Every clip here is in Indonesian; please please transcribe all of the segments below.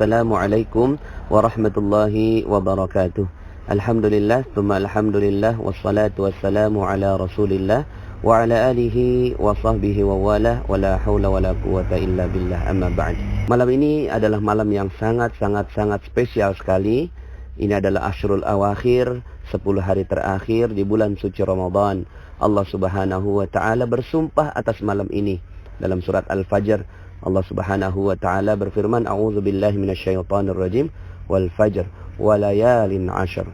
Assalamualaikum warahmatullahi wabarakatuh. Alhamdulillah, tsumma alhamdulillah, wassalatu wassalamu ala rasulillah wa ala alihi wa sahbihi wa wala wa la hawla wa la quwata illa billah, amma ba'd. Malam ini adalah malam yang sangat spesial sekali. Ini adalah Ashrul Awakhir, 10 hari terakhir di bulan suci Ramadan. Allah Subhanahu wa ta'ala bersumpah atas malam ini. Dalam surat Al-Fajr, Allah Subhanahu wa ta'ala berfirman, A'udzu billahi minasyaitonir rajim, wal fajr wa layalin 'ashr.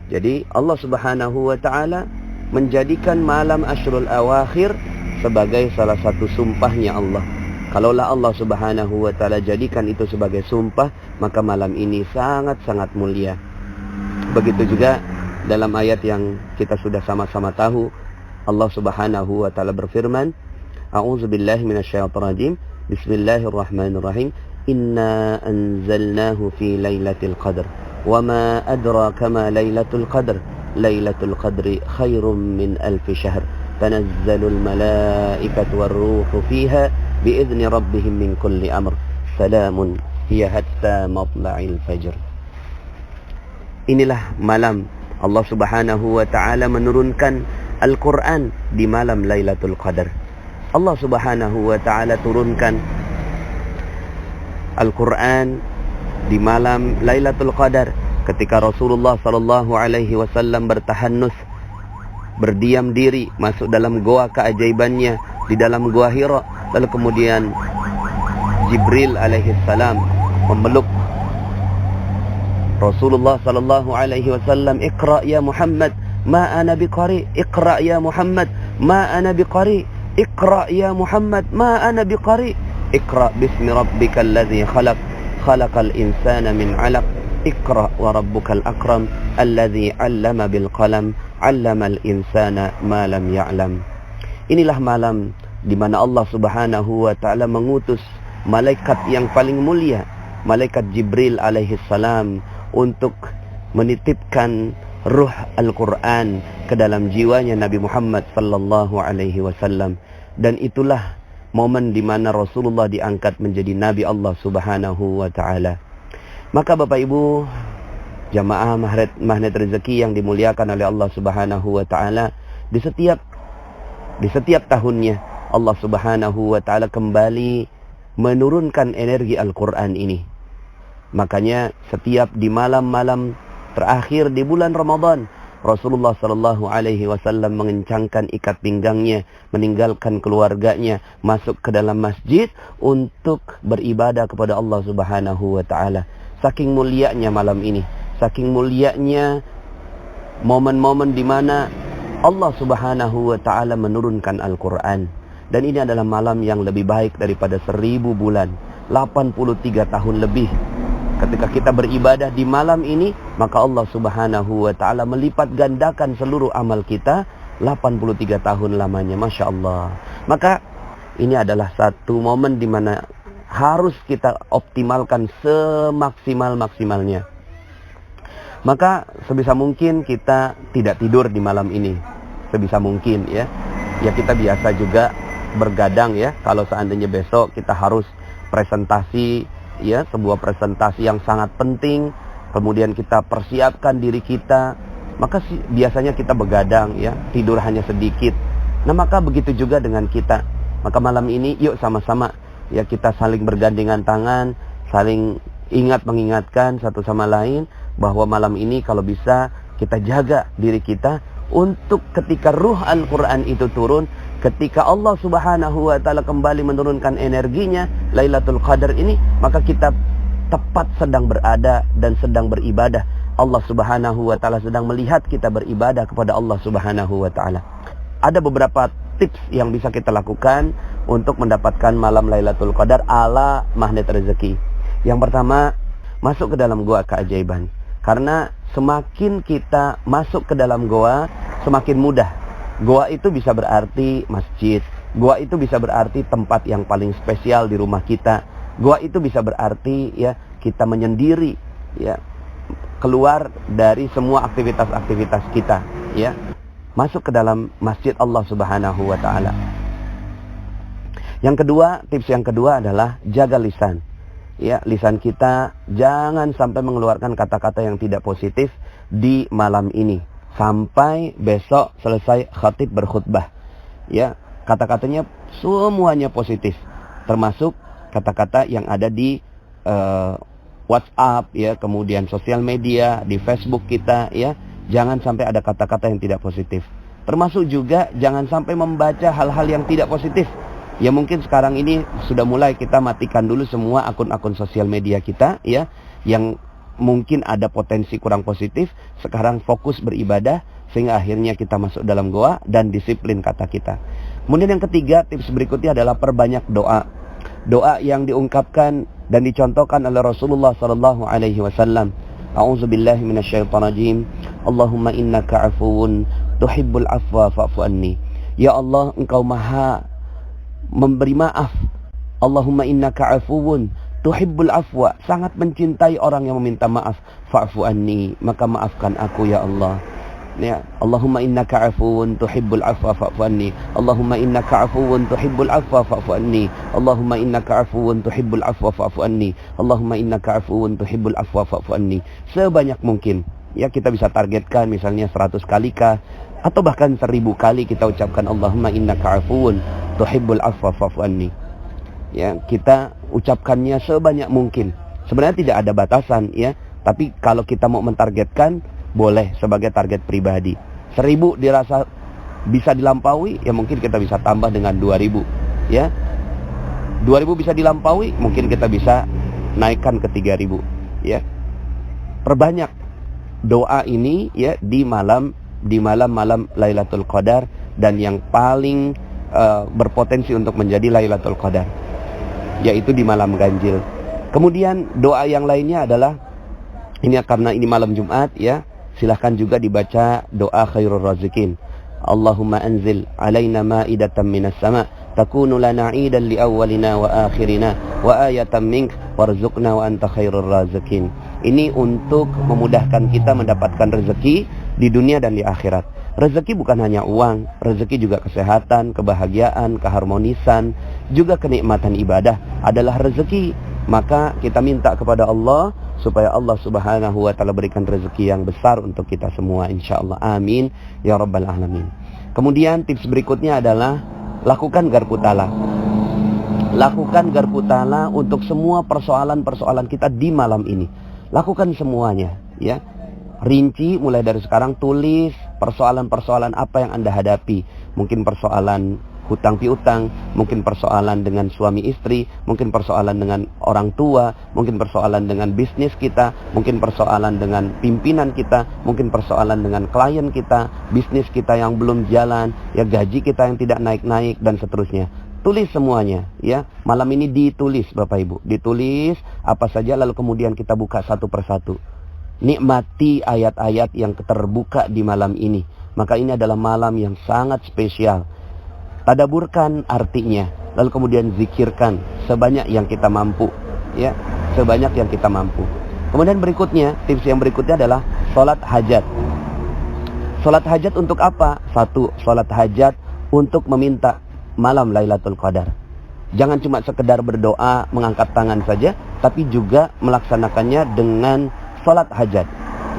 Jadi Allah Subhanahu wa ta'ala menjadikan malam Ashrul Awakhir sebagai salah satu sumpahnya Allah. Kalaulah Allah Subhanahu wa ta'ala jadikan itu sebagai sumpah, maka malam ini sangat mulia. Begitu juga dalam ayat yang kita sudah sama-sama tahu, Allah Subhanahu wa ta'ala berfirman, A'udzu billahi minasyaitonir rajim, Bismillahirrahmanirrahim, Inna anzalnahu fi lailatul qadr, wa ma adraka ma lailatul qadr, lailatul qadri khairum min alfi syahr, tanazzalul malaikatu warruhu fiha biizni rabbihim min kulli amr, salamun hiya hatta matla'il fajr. Inilah malam Allah Subhanahu wa ta'ala menurunkan Al-Quran di malam Lailatul Qadar. Allah Subhanahu wa ta'ala turunkan Al-Quran di malam Lailatul Qadar ketika Rasulullah sallallahu alaihi wasallam bertahannus, berdiam diri masuk dalam goa keajaibannya di dalam Gua Hira. Lalu kemudian Jibril alaihi salam memeluk Rasulullah sallallahu alaihi wasallam, Iqra ya Muhammad, ma ana biqari. Iqra ya Muhammad, ma ana biqari. Iqra ya Muhammad, ma ana biqari. Iqra bismi rabbikal ladzi khalaq, khalaqal insana min 'alaq. Iqra wa rabbukal akram, alladzi 'allama bil qalam, 'allamal insana ma lam ya'lam. Inilah malam di mana Allah Subhanahu wa ta'ala mengutus malaikat yang paling mulia, malaikat Jibril alaihi salam, untuk menitipkan ruh Al-Quran ke dalam jiwanya Nabi Muhammad sallallahu alaihi wasallam. Dan itulah momen di mana Rasulullah diangkat menjadi Nabi Allah Subhanahu wa ta'ala. Maka Bapak Ibu jamaah magnet rezeki yang dimuliakan oleh Allah Subhanahu wa ta'ala, di setiap tahunnya Allah Subhanahu wa ta'ala kembali menurunkan energi Al-Quran ini. Makanya setiap di malam-malam terakhir di bulan Ramadan, Rasulullah sallallahu alaihi wasallam mengencangkan ikat pinggangnya, meninggalkan keluarganya, masuk ke dalam masjid untuk beribadah kepada Allah Subhanahu wa ta'ala. Saking mulianya malam ini, saking mulianya momen-momen di mana Allah Subhanahu wa ta'ala menurunkan Al-Quran. Dan ini adalah malam yang lebih baik daripada 1000 bulan, 83 tahun lebih. Ketika kita beribadah di malam ini, maka Allah Subhanahu wa ta'ala melipat gandakan seluruh amal kita 83 tahun lamanya. Masya Allah. Maka ini adalah satu momen di mana harus kita optimalkan semaksimal-maksimalnya. Maka sebisa mungkin kita tidak tidur di malam ini. Sebisa mungkin ya. Ya kita biasa juga bergadang ya. Kalau seandainya besok kita harus presentasi, ya, sebuah presentasi yang sangat penting, kemudian kita persiapkan diri kita, maka biasanya kita begadang ya, tidur hanya sedikit. Nah maka begitu juga dengan kita. Maka malam ini yuk sama-sama ya kita saling bergandengan tangan, saling mengingatkan satu sama lain bahwa malam ini kalau bisa kita jaga diri kita untuk ketika ruh Al-Quran itu turun, ketika Allah Subhanahu wa ta'ala kembali menurunkan energinya Lailatul Qadar ini, maka kita tepat sedang berada dan sedang beribadah. Allah Subhanahu wa ta'ala sedang melihat kita beribadah kepada Allah Subhanahu wa ta'ala. Ada beberapa tips yang bisa kita lakukan untuk mendapatkan malam Lailatul Qadar ala magnet rezeki. Yang pertama, masuk ke dalam goa keajaiban. Karena semakin kita masuk ke dalam goa, semakin mudah. Goa itu bisa berarti masjid. Goa itu bisa berarti tempat yang paling spesial di rumah kita. Goa itu bisa berarti ya kita menyendiri, ya keluar dari semua aktivitas-aktivitas kita, ya masuk ke dalam masjid Allah Subhanahu wa ta'ala. Yang kedua, tips yang kedua adalah jaga lisan. ya, lisan kita jangan sampai mengeluarkan kata-kata yang tidak positif di malam ini sampai besok selesai khatib berkhutbah. Ya, kata-katanya semuanya positif, termasuk kata-kata yang ada di WhatsApp, ya, kemudian sosial media, di Facebook kita, ya. Jangan sampai ada kata-kata yang tidak positif. Termasuk juga jangan sampai membaca hal-hal yang tidak positif. Ya, mungkin sekarang ini sudah mulai kita matikan dulu semua akun-akun sosial media kita, ya, yang mungkin ada potensi kurang positif. Sekarang fokus beribadah sehingga akhirnya kita masuk dalam goa dan disiplin kata kita. Kemudian yang ketiga, tips berikutnya adalah perbanyak doa. Doa yang diungkapkan dan dicontohkan oleh Rasulullah sallallahu alaihi wasallam. A'udzubillahi minasyaitonirrajim. Allahumma innaka 'afuwun tuhibbul 'afwa fa'fu anni. Ya Allah, Engkau Maha memberi maaf. Allahumma innaka 'afuwun tuhibbul 'afwa, sangat mencintai orang yang meminta maaf. Fa'fu anni, maka maafkan aku ya Allah. Ya, Allahumma innaka 'afuwun tuhibbul 'afwa fa'fu anni. Allahumma innaka 'afuwun tuhibbul 'afwa fa'fu anni. Allahumma innaka 'afuwun tuhibbul 'afwa fa'fu anni. Allahumma innaka 'afuwun tuhibbul 'afwa fa'fu anni. Sebanyak mungkin. Ya, kita bisa targetkan misalnya 100 kali kah, atau bahkan 1000 kali kita ucapkan Allahumma innaka 'afuwun tuhibbul 'afwa fa'fu anni. Ya, kita ucapkannya sebanyak mungkin. Sebenarnya tidak ada batasan, ya. Tapi kalau kita mau mentargetkan, boleh sebagai target pribadi. 1000 dirasa bisa dilampaui, ya mungkin kita bisa tambah dengan 2000, ya. 2000 bisa dilampaui, mungkin kita bisa naikkan ke 3000, ya. Perbanyak doa ini, ya, di malam-malam Lailatul Qadar, dan yang paling berpotensi untuk menjadi Lailatul Qadar, yaitu di malam ganjil. Kemudian doa yang lainnya adalah ini, karena ini malam Jumat, ya, silahkan juga dibaca doa khairur razikin. Allahumma anzil alaina ma'idatan minas sama' takunu lana 'idan li awwalina wa akhirina wa ayatan mink warzuqna wa anta khairur razikin. Ini untuk memudahkan kita mendapatkan rezeki di dunia dan di akhirat. Rezeki bukan hanya uang, rezeki juga kesehatan, kebahagiaan, keharmonisan, juga kenikmatan ibadah adalah rezeki. Maka kita minta kepada Allah supaya Allah Subhanahu wa taala berikan rezeki yang besar untuk kita semua, insyaallah. Amin ya rabbal alamin. Kemudian tips berikutnya adalah lakukan garpu tala. Lakukan garpu tala untuk semua persoalan-persoalan kita di malam ini. Lakukan semuanya, ya. Rinci mulai dari sekarang, tulis persoalan-persoalan apa yang Anda hadapi. Mungkin persoalan hutang piutang, mungkin persoalan dengan suami istri, mungkin persoalan dengan orang tua, mungkin persoalan dengan bisnis kita, mungkin persoalan dengan pimpinan kita, mungkin persoalan dengan klien kita, bisnis kita yang belum jalan, ya, gaji kita yang tidak naik-naik, dan seterusnya. Tulis semuanya, ya. Malam ini ditulis, Bapak Ibu, ditulis apa saja, lalu kemudian kita buka satu persatu. Nikmati ayat-ayat yang terbuka di malam ini. Maka ini adalah malam yang sangat spesial. Tadaburkan artinya, lalu kemudian zikirkan sebanyak yang kita mampu, ya, sebanyak yang kita mampu. Kemudian berikutnya, tips yang berikutnya adalah sholat hajat. Sholat hajat untuk apa? Satu, sholat hajat untuk meminta malam Lailatul Qadar. Jangan cuma sekedar berdoa, mengangkat tangan saja, tapi juga melaksanakannya dengan sholat hajat,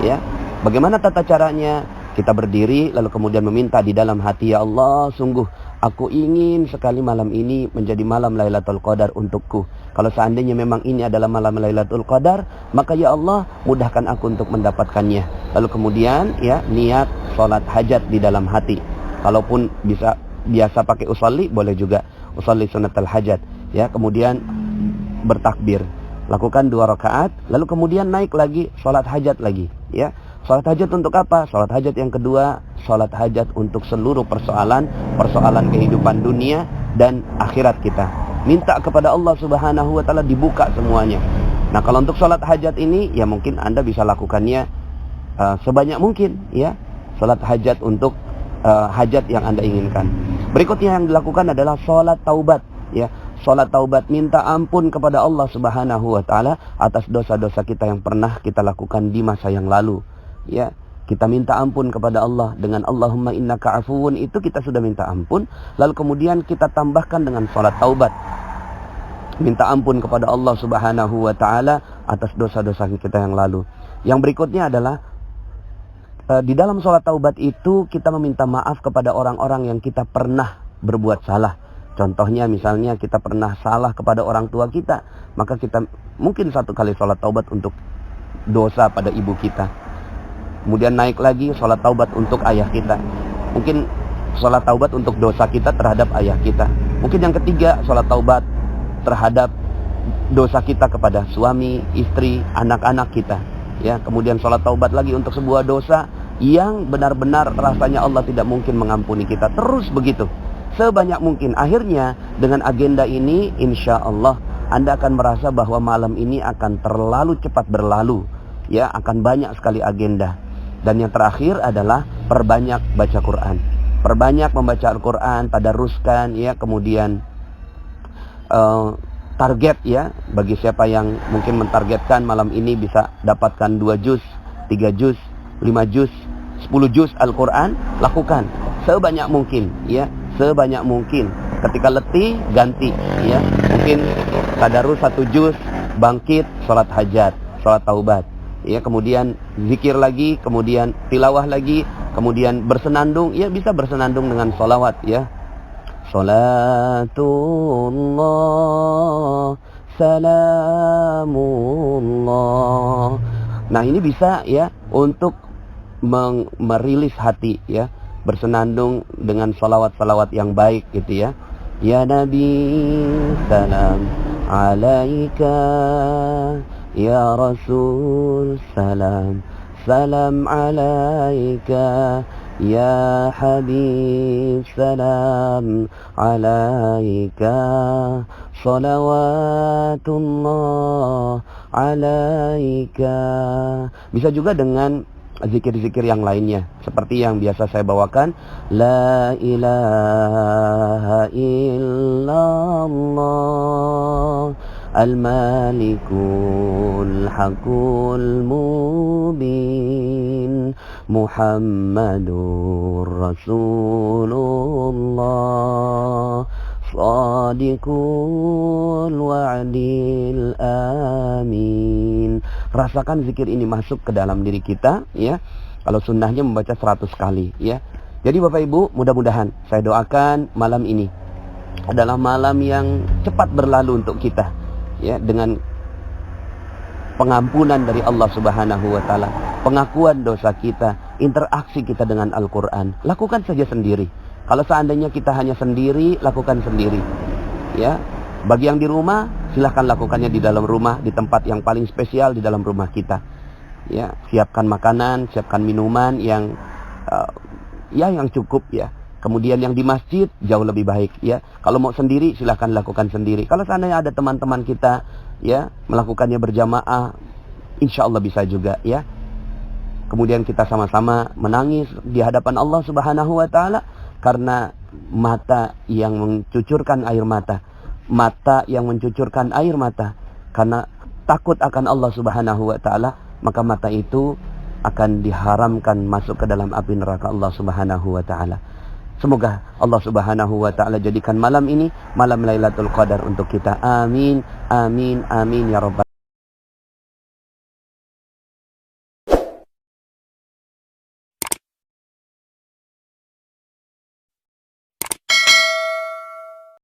ya. Bagaimana tata caranya? Kita berdiri lalu kemudian meminta di dalam hati, ya Allah, sungguh aku ingin sekali malam ini menjadi malam Lailatul Qadar untukku. Kalau seandainya memang ini adalah malam Lailatul Qadar, maka ya Allah, mudahkan aku untuk mendapatkannya. Lalu kemudian, ya, niat sholat hajat di dalam hati. Kalaupun bisa biasa pakai usolli, boleh juga usolli sunatul hajat, ya. Kemudian bertakbir, lakukan 2 rakaat, lalu kemudian naik lagi sholat hajat lagi, ya. Sholat hajat untuk apa? Sholat hajat yang kedua, sholat hajat untuk seluruh persoalan kehidupan dunia dan akhirat kita. Minta kepada Allah Subhanahu wa taala dibuka semuanya. Nah, kalau untuk sholat hajat ini, ya mungkin Anda bisa lakukannya sebanyak mungkin, ya. Sholat hajat untuk hajat yang Anda inginkan. Berikutnya yang dilakukan adalah sholat taubat, ya. Sholat taubat, minta ampun kepada Allah Subhanahu wa taala atas dosa-dosa kita yang pernah kita lakukan di masa yang lalu, ya. Kita minta ampun kepada Allah dengan Allahumma innaka 'afuwun, itu kita sudah minta ampun. Lalu kemudian kita tambahkan dengan sholat taubat. minta ampun kepada Allah Subhanahu wa taala atas dosa-dosa kita yang lalu. Yang berikutnya adalah di dalam sholat taubat itu kita meminta maaf kepada orang-orang yang kita pernah berbuat salah. Contohnya misalnya kita pernah salah kepada orang tua kita, maka kita mungkin satu kali sholat taubat untuk dosa pada ibu kita. Kemudian naik lagi sholat taubat untuk ayah kita. Mungkin sholat taubat untuk dosa kita terhadap ayah kita. Mungkin yang ketiga sholat taubat terhadap dosa kita kepada suami, istri, anak-anak kita. Ya, kemudian sholat taubat lagi untuk sebuah dosa yang benar-benar rasanya Allah tidak mungkin mengampuni kita. Terus begitu, sebanyak mungkin. Akhirnya dengan agenda ini insya Allah Anda akan merasa bahwa malam ini akan terlalu cepat berlalu. Ya, akan banyak sekali agenda. Dan yang terakhir adalah perbanyak baca Quran. Perbanyak membaca Al-Quran, tadaruskan, ya, kemudian target, ya, bagi siapa yang mungkin mentargetkan malam ini bisa dapatkan 2 juz, 3 juz, 5 juz, 10 juz Al-Quran, lakukan sebanyak mungkin, ya, sebanyak mungkin. Ketika letih, ganti, ya, mungkin tadarus 1 juz, bangkit, sholat hajat, sholat taubat, ya, kemudian zikir lagi, kemudian tilawah lagi, kemudian bersenandung, ya, bisa bersenandung dengan sholawat, ya. Salatullah, salamullah. Nah, ini bisa, ya, untuk merilis hati, ya, bersenandung dengan salawat-salawat yang baik, gitu, ya. Ya Nabi, salam alaika, ya Rasul, salam, salam alaika, ya Habib, salam alaika, salawatullah alaika. Bisa juga dengan zikir-zikir yang lainnya, seperti yang biasa saya bawakan, la ilaha illallah al-malikul hakul mubin Muhammadur Rasulullah Sadiqul wa'dil amin. Rasakan zikir ini masuk ke dalam diri kita, ya. Kalau sunnahnya membaca 100 kali, ya. Jadi Bapak Ibu, mudah-mudahan saya doakan malam ini adalah malam yang cepat berlalu untuk kita, ya, dengan pengampunan dari Allah Subhanahu wa taala, pengakuan dosa kita, interaksi kita dengan Al-Qur'an. Lakukan saja sendiri. Kalau seandainya kita hanya sendiri, lakukan sendiri, ya. Bagi yang di rumah, silahkan lakukannya di dalam rumah, di tempat yang paling spesial di dalam rumah kita, ya. Siapkan makanan, siapkan minuman yang yang cukup, ya. Kemudian yang di masjid jauh lebih baik, ya. Kalau mau sendiri, silahkan lakukan sendiri. Kalau seandainya ada teman-teman kita, ya, melakukannya berjamaah, insya Allah bisa juga, ya. Kemudian kita sama-sama menangis di hadapan Allah Subhanahu wa taala karena mata yang mencucurkan air mata, mata yang mencucurkan air mata karena takut akan Allah Subhanahu wa taala, maka mata itu akan diharamkan masuk ke dalam api neraka Allah Subhanahu wa taala. Semoga Allah Subhanahu wa taala jadikan malam ini malam Lailatul Qadar untuk kita. Amin, amin, amin ya rabbal